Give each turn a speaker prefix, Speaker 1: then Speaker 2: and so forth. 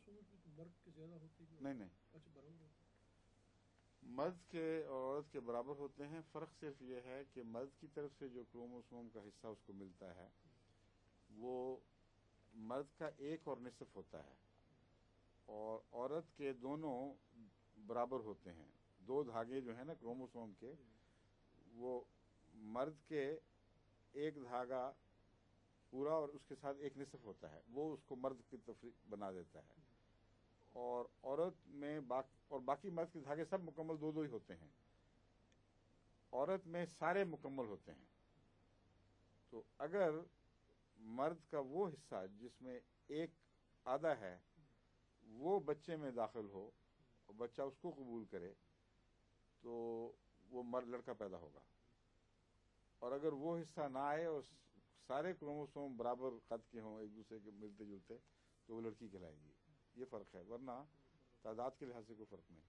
Speaker 1: کروموسوموں کی مرد کے زیادہ ہوتی ہے؟
Speaker 2: نہیں،
Speaker 1: اچھا، برابر ہوتی
Speaker 2: مرد کے اور عورت کے برابر ہوتے ہیں. فرق صرف یہ ہے کہ مرد کی طرف سے جو کروموسوم کا حصہ اس کو ملتا ہے وہ مرد کا 1.5 ہوتا ہے اور عورت کے دونوں برابر ہوتے ہیں. 2 دھاگے جو ہیں نا کروموسوم کے، وہ مرد کے 1 دھاگا پورا اور اس کے ساتھ 1.5 ہوتا ہے، وہ اس کو مرد کی تفریق بنا دیتا ہے. اور عورت میں باقی مرد کے دھاگے سب مکمل 2 ہی ہوتے ہیں. عورت میں سارے مکمل ہوتے ہیں. تو اگر مرد کا وہ حصہ جس میں 1/2 ہے وہ بچے میں داخل ہو اور بچہ اس کو قبول کرے تو وہ لڑکا پیدا ہوگا. اور اگر وہ حصہ نہ آئے اور سارے کروموسوم برابر قد کے ہوں، ایک دوسرے کے ملتے جلتے، تو وہ لڑکی کہلائے گی. یہ فرق ہے، ورنہ تعداد کے لحاظ سے کوئی فرق نہیں.